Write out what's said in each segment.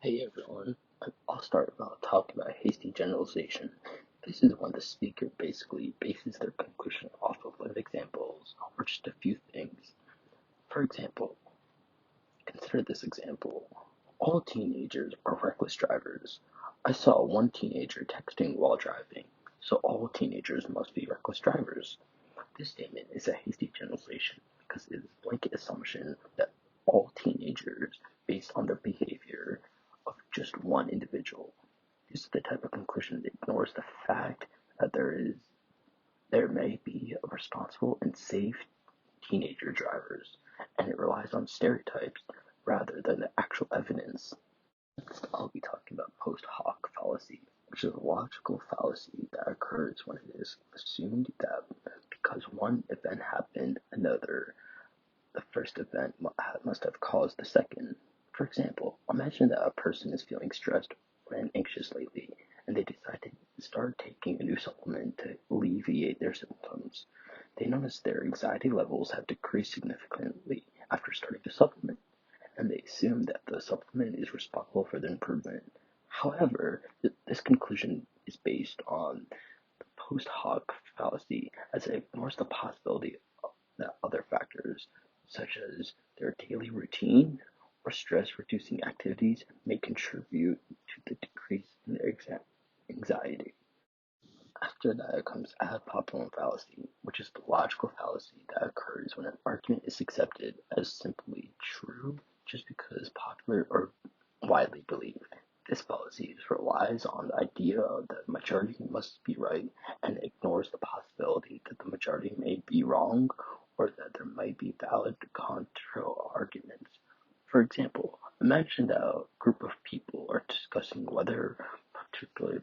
Hey everyone, I'll start about talking about hasty generalization. This is when the speaker basically bases their conclusion off of live examples or just a few things. For example, consider this example. All teenagers are reckless drivers. I saw one teenager texting while driving, so all teenagers must be reckless drivers. This statement is a hasty generalization because it is a blanket assumption that all teenagers, based on their behavior of just one individual. This is the type of conclusion that ignores the fact that there may be responsible and safe teenager drivers, and it relies on stereotypes rather than the actual evidence. Next, I'll be talking about post hoc fallacy, which is a logical fallacy that occurs when it is assumed that because one event happened, the first event must have caused the second. For example, imagine that a person is feeling stressed and anxious lately, and they decide to start taking a new supplement to alleviate their symptoms. They notice their anxiety levels have decreased significantly after starting the supplement, and they assume that the supplement is responsible for the improvement. However, this conclusion is based on the post hoc fallacy, as it ignores the possibility that other factors, such as their daily routine or stress-reducing activities, may contribute to the decrease in their anxiety. After that comes ad populum fallacy, which is the logical fallacy that occurs when an argument is accepted as simply true just because it's popular or widely believed. This fallacy relies on the idea that the majority must be right and ignores the possibility that the majority may be wrong or that there might be valid counter-arguments. For example, imagine that a group of people are discussing whether a particular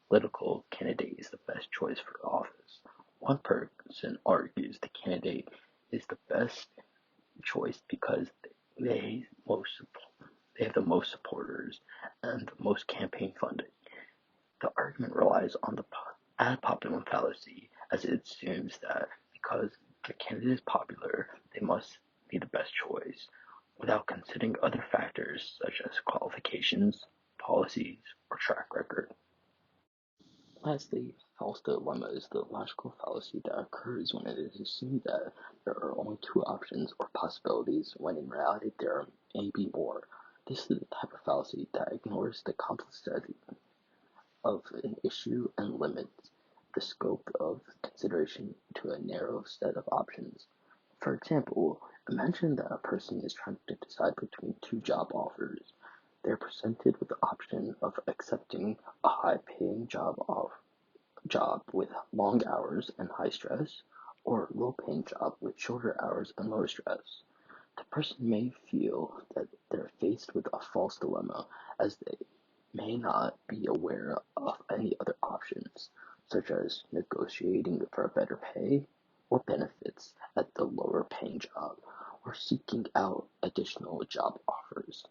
political candidate is the best choice for office. One person argues the candidate is the best choice because they most they have the most supporters and the most campaign funding. The argument relies on the ad populum fallacy, as it assumes that because the candidate is popular, they must be the best choice, without considering other factors such as qualifications, policies, or track record. Lastly, false dilemma is the logical fallacy that occurs when it is assumed that there are only two options or possibilities when in reality there may be more. This is the type of fallacy that ignores the complexity of an issue and limits the scope of consideration to a narrow set of options. For example, imagine that a person is trying to decide between two job offers. They're presented with the option of accepting a high-paying job with long hours and high stress, or a low-paying job with shorter hours and lower stress. The person may feel that they're faced with a false dilemma as they may not be aware of any other options, such as negotiating for a better pay or benefits at the lower paying job, or seeking out additional job offers.